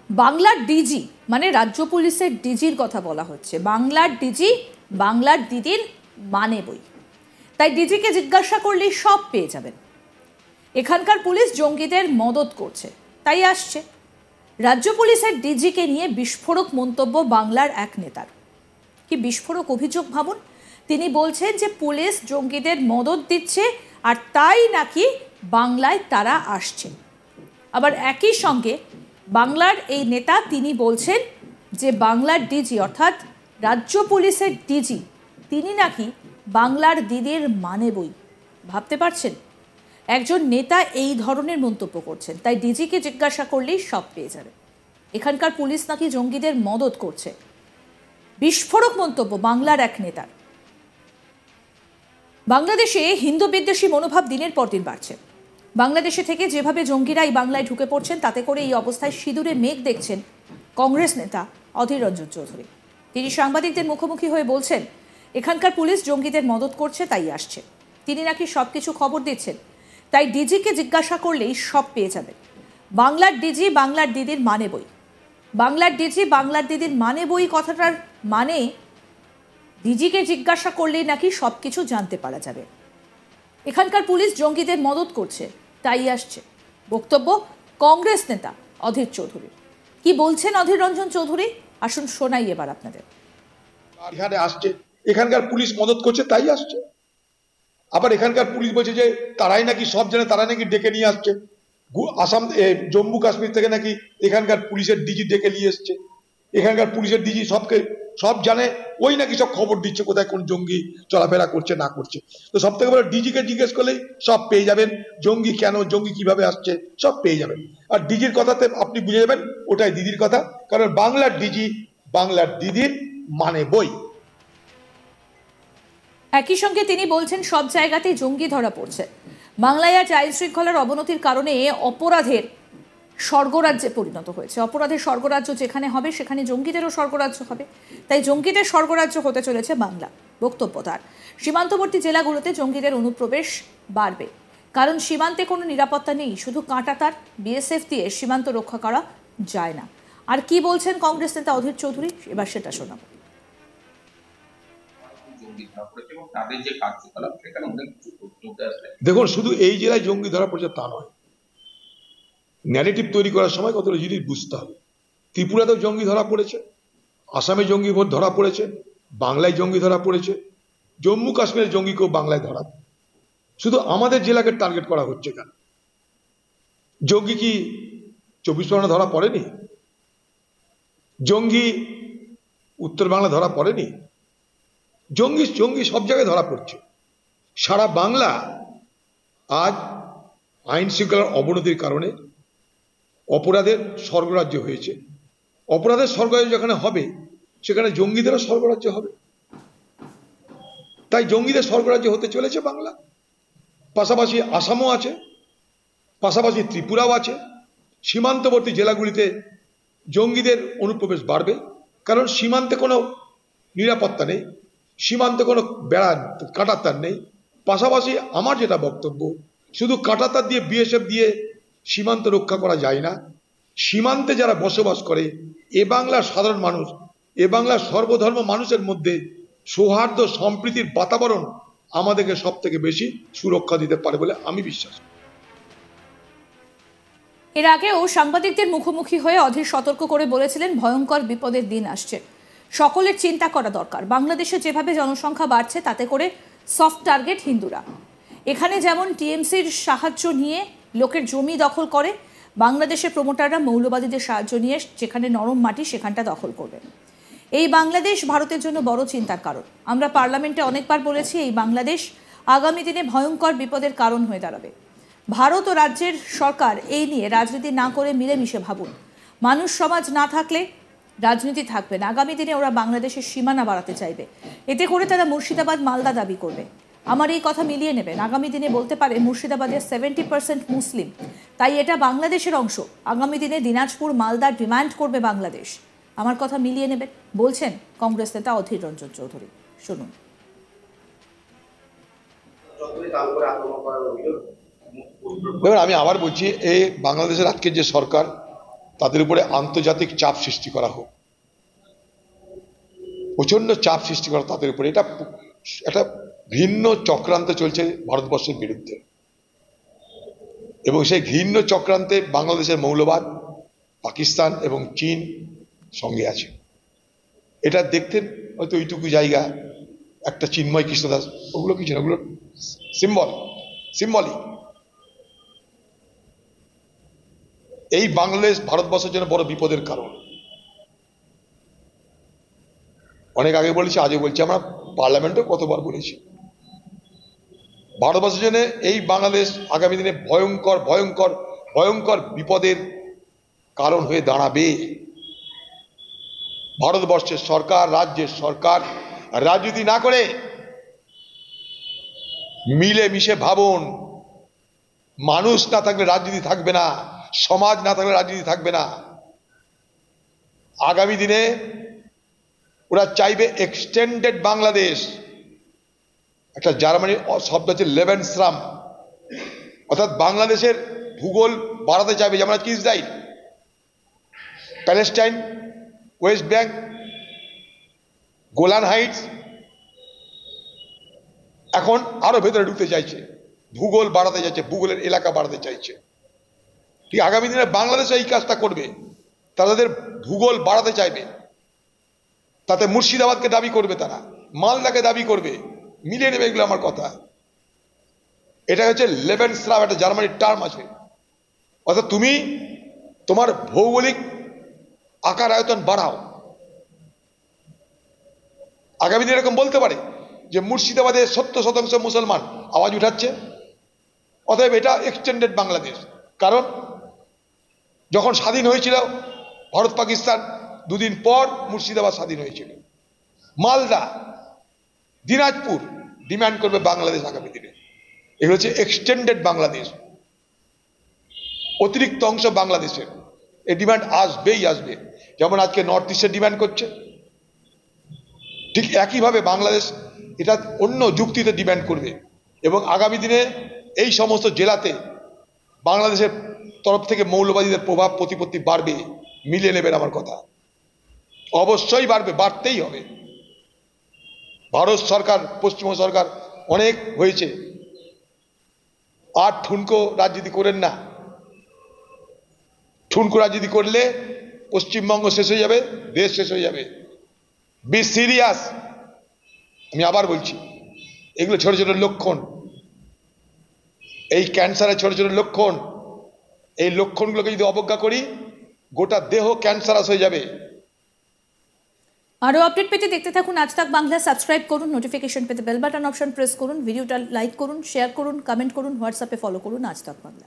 বাংলার ডিজি মানে রাজ্য পুলিশের ডিজির কথা বলা হচ্ছে। বাংলার ডিজি বাংলার দিদির মানে বই, তাই ডিজিকে জিজ্ঞাসা করলেই সব পেয়ে যাবেন। এখানকার পুলিশ জঙ্গিদের মদত করছে তাই আসছে। রাজ্য পুলিশের ডিজিকে নিয়ে বিস্ফোরক মন্তব্য বাংলার এক নেতার। কি বিস্ফোরক অভিযোগ ভাবুন। তিনি বলছেন যে পুলিশ জঙ্গিদের মদত দিচ্ছে আর তাই নাকি বাংলায় তারা আসছে। আবার একই সঙ্গে বাংলার এই নেতা তিনি বলছেন যে বাংলার ডিজি অর্থাৎ রাজ্য পুলিশের ডিজি তিনি নাকি বাংলার দিদির মানে বই। ভাবতে পারছেন একজন নেতা এই ধরনের মন্তব্য করছেন, তাই ডিজিকে জিজ্ঞাসা করলেই সব পেয়ে যাবে। এখানকার পুলিশ নাকি জঙ্গিদের মদত করছে। বিস্ফোরক মন্তব্য বাংলার এক নেতার। বাংলাদেশে হিন্দু বিদ্বেষী মনোভাব দিনের পর দিন বাড়ছে। বাংলাদেশে থেকে যেভাবে জঙ্গিরা এই বাংলায় ঢুকে পড়ছেন তাতে করে এই অবস্থায় সিঁদুরে মেঘ দেখছেন কংগ্রেস নেতা অধীর রঞ্জন চৌধুরী। তিনি সাংবাদিকদের মুখোমুখি হয়ে বলছেন এখানকার পুলিশ জঙ্গিদের মদত করছে তাই আসছে। তিনি নাকি সবকিছু খবর দিচ্ছেন, তাই ডিজিকে জিজ্ঞাসা করলেই সব পেয়ে যাবেন। বাংলার ডিজি বাংলার দিদির মানে বই। বাংলার ডিজি বাংলার দিদির মানে বই কথাটার মানে ডিজিকে জিজ্ঞাসা করলেই নাকি সব কিছু জানতে পারা যাবে। এখানকার পুলিশ জঙ্গিদের মদত করছে তাই আসছে, বক্তব্য কংগ্রেস নেতা অধীর চৌধুরী। কি বলছেন অধীর রঞ্জন চৌধুরী আসুন শোনাই এবার আপনাদের। এখানে আসছে, এখানকার পুলিশ মদত করছে তাই আসছে। আবার এখানকার পুলিশ বলছে যে তারাই নাকি সব জানে, তারা নাকি ডেকে নিয়ে আসছে। আসাম জম্মু কাশ্মীর থেকে নাকি এখানকার পুলিশের ডিজি ডেকে নিয়ে এসছে। এখানকার পুলিশের ডিজি সব জানে, ওই নাকি সব খবর দিচ্ছে কোথায় কোন জঙ্গি চলাফেরা করছে না করছে। তো সব থেকে বড় ডিজিকে জিজ্ঞেস করলেই সব পেয়ে যাবেন। জঙ্গি কেন, জঙ্গি কিভাবে আসছে সব পেয়ে যাবেন। আর ডিজির কথাতে আপনি বুঝে যাবেন ওটাই দিদির কথা, কারণ বাংলার ডিজি বাংলার দিদির মানে বই। একই সঙ্গে তিনি বলছেন সব জায়গাতেই জঙ্গি ধরা পড়ছে। বাংলায় আজ আইন শৃঙ্খলার অবনতির কারণে অপরাধের স্বর্গরাজ্যে পরিণত হয়েছে। অপরাধের স্বর্গরাজ্য যেখানে হবে সেখানে জঙ্গিদেরও স্বর্গরাজ্য হবে, তাই জঙ্গিদের স্বর্গরাজ্য হতে চলেছে বাংলা। বক্তব্য তার। সীমান্তবর্তী জেলাগুলোতে জঙ্গিদের অনুপ্রবেশ বাড়বে, কারণ সীমান্তে কোনো নিরাপত্তা নেই। শুধু কাঁটাতার বিএসএফ দিয়ে সীমান্ত রক্ষা করা যায় না। আর কি বলছেন কংগ্রেস নেতা অধীর চৌধুরী এবার সেটা শোনাবো। দেখুন, শুধু এই জেলায় জঙ্গি ধরা পড়ছে তা নয়, ন্যারেটিভ তৈরি করার সময় কতটা জিনিস বুঝতে হবে। ত্রিপুরাতেও জঙ্গি ধরা পড়েছে, আসামে জঙ্গি ধরা পড়েছে, বাংলায় জঙ্গি ধরা পড়েছে, জম্মু কাশ্মীরের জঙ্গিকেও বাংলায় ধরা। শুধু আমাদের জেলাকে টার্গেট করা হচ্ছে কেন? জঙ্গি কি 24 পরগনা ধরা পড়েনি? জঙ্গি উত্তর বাংলা ধরা পড়েনি? জঙ্গি সব জায়গায় ধরা পড়ছে। সারা বাংলা আজ আইন শৃঙ্খলার অবনতির কারণে অপরাধের স্বর্গরাজ্য হয়েছে। অপরাধের স্বর্গরাজ্য যেখানে হবে সেখানে জঙ্গিদেরও স্বর্গরাজ্য হবে। তাই জঙ্গিদের স্বর্গরাজ্য হতে চলেছে বাংলা। পাশাপাশি আসামও আছে, পাশাপাশি ত্রিপুরাও আছে। সীমান্তবর্তী জেলাগুলিতে জঙ্গিদের অনুপ্রবেশ বাড়বে, কারণ সীমান্তে কোনো নিরাপত্তা নেই, সীমান্তে কোনো বেড়া কাঁটাতার নেই। পাশাপাশি আমার যেটা বক্তব্য, শুধু কাঁটাতার দিয়ে বিএসএফ দিয়ে সীমান্ত রক্ষা করা যায় না। সীমান্তে যারা বসবাস করে এ বাংলার সাধারণ মানুষ, এ বাংলার সর্বধর্ম মানুষের মধ্যে সৌহার্দ্য সম্প্রীতির বাতাবরণ আমাদেরকে সব থেকে বেশি সুরক্ষা দিতে পারে বলে আমি বিশ্বাস করি। এর আগেও সাংবাদিকদের মুখোমুখি হয়ে অধীর সতর্ক করে বলেছিলেন ভয়ঙ্কর বিপদের দিন আসছে, সকলের চিন্তা করা দরকার। বাংলাদেশে যেভাবে জনসংখ্যা বাড়ছে তাতে করে সফট টার্গেট হিন্দুরা। এখানে যেমন টিএমসির সাহায্য নিয়ে লোকের জমি দখল করে, বাংলাদেশের প্রমোটাররা মৌলবাদীদের সাহায্য নিয়ে যেখানে নরম মাটি সেখানটা দখল করবে। এই বাংলাদেশ ভারতের জন্য বড় চিন্তার কারণ। আমরা পার্লামেন্টে অনেকবার বলেছি এই বাংলাদেশ আগামী দিনে ভয়ঙ্কর বিপদের কারণ হয়ে দাঁড়াবে। ভারত ও রাজ্যের সরকার এই নিয়ে রাজনীতি না করে মিলেমিশে ভাবুন। মানুষ সমাজ না থাকলে রাজনীতি থাকবে না। আগামী দিনে ওরা বাংলাদেশের সীমানা বাড়াতে চাইবে, এতে করে তারা মুর্শিদাবাদ মালদা দাবি করবে। আমার এই কথা মিলিয়ে নেবেন, আগামী দিনে বলতে পারে মুর্শিদাবাদের 70% মুসলিম, তাই এটা বাংলাদেশের অংশ। আগামী দিনে দিনাজপুর মালদার ডিমান্ড করবে বাংলাদেশ। আমার কথা মিলিয়ে নেবেন বলছেন কংগ্রেস নেতা অধীর রঞ্জন চৌধুরী। শুনুন। আমি আবার বলছি, এই বাংলাদেশের আজকের যে সরকার তাদের উপরে আন্তর্জাতিক চাপ সৃষ্টি করা হোক, প্রচন্ড চাপ সৃষ্টি করা তাদের উপরে। এটা একটা ঘৃণ্য চক্রান্ত চলছে ভারতবর্ষের বিরুদ্ধে, এবং সেই ঘৃণ্য চক্রান্তে বাংলাদেশের মৌলবাদ, পাকিস্তান এবং চীন সঙ্গে আছে। এটা দেখতেন হয়তো এইটুকু জায়গা, একটা চিন্ময় কৃষ্ণদাস, ওগুলো কিছু না, ওগুলো সিম্বলিক। এই বাংলাদেশ ভারতবর্ষের জন্য বড় বিপদের কারণ। অনেক আগে বলেছি, আজও বলছি, আমরা পার্লামেন্টেও কতবার বলেছি, ভারতবর্ষের জন্য এই বাংলাদেশ আগামী দিনে ভয়ঙ্কর ভয়ঙ্কর ভয়ঙ্কর বিপদের কারণ হয়ে দাঁড়াবে। ভারতবর্ষের সরকার, রাজ্যের সরকার রাজনীতি না করে মিলে মিশে ভাবুন। মানুষ না থাকলে রাজনীতি থাকবে না, সমাজ না থাকলে রাজনীতি থাকবে না। আগামী দিনে ওরা চাইবে এক্সটেন্ডেড বাংলাদেশ। একটা জার্মানির শব্দ হচ্ছে লেবেনশ্রাম, অর্থাৎ বাংলাদেশের ভূগোল বাড়াতে চাইবে। যেমন আজকে Israel, Palestine, West bank, Golan Heights, এখন আরো ভেতরে ঢুকতে চাইছে, ভূগোল বাড়াতে চাইছে, ভূগোলের এলাকা বাড়াতে চাইছে। ঠিক আগামী দিনে বাংলাদেশ এই কাজটা করবে, তাদের ভূগোল বাড়াতে চাইবে। তাতে মুর্শিদাবাদকে দাবি করবে, তারা মালদাকে দাবি করবে, মিলিয়ে নেবে। এগুলো আমার কথা। এটা হচ্ছে লেবেনশ্রাম, একটা জার্মানির টার্ম আছে। অর্থাৎ তুমি তোমার ভৌগোলিক আকার আয়তন বাড়াও। আগামী দিনে এরকম বলতে পারে যে মুর্শিদাবাদে 70% মুসলমান আওয়াজ উঠাচ্ছে, অতএব এটা এক্সটেন্ডেড বাংলাদেশ। কারণ যখন স্বাধীন হয়েছিল ভারত পাকিস্তান, দুদিন পর মুর্শিদাবাদ স্বাধীন হয়েছিল। মালদা, দিনাজপুর ডিমান্ড করবে বাংলাদেশ আগামী দিনে। এগুলো হচ্ছে এক্সটেন্ডেড বাংলাদেশ, অতিরিক্ত অংশ বাংলাদেশের। এই ডিমান্ড আসবেই আসবে। যেমন আজকে নর্থ ইস্টের ডিমান্ড করছে, ঠিক একইভাবে বাংলাদেশ এটা অন্য যুক্তিতে ডিমান্ড করবে। এবং আগামী দিনে এই সমস্ত জেলাতে বাংলাদেশের তরফ থেকে মৌলবাদীদের প্রভাব প্রতিপত্তি বাড়বে। মিলিয়ে নেবেন আমার কথা, অবশ্যই বাড়বে, বাড়তেই হবে। ভারত সরকার, পশ্চিমবঙ্গ সরকার অনেক হয়েছে, আর ঠুনকো রাজনীতি করেন না। ঠুনকো রাজনীতি করলে পশ্চিমবঙ্গ শেষ হয়ে যাবে, দেশ শেষ হয়ে যাবে। Be serious. আমি আবার বলছি, এগুলো ছোট ছোট লক্ষণ, এই ক্যান্সারের ছোট ছোট লক্ষণ। এই লক্ষণগুলোকে যদি অবজ্ঞা করি, গোটা দেহ ক্যান্সারাস হয়ে যাবে। আরো আপডেট পেতে দেখতে থাকুন আজ তাক বাংলা। সাবস্ক্রাইব করুন, নোটিফিকেশন পেতে বেল বাটন অপশন প্রেস করুন, ভিডিওটা লাইক করুন, শেয়ার করুন, কমেন্ট করুন, হোয়াটসঅ্যাপে ফলো করুন আজ তাক বাংলা।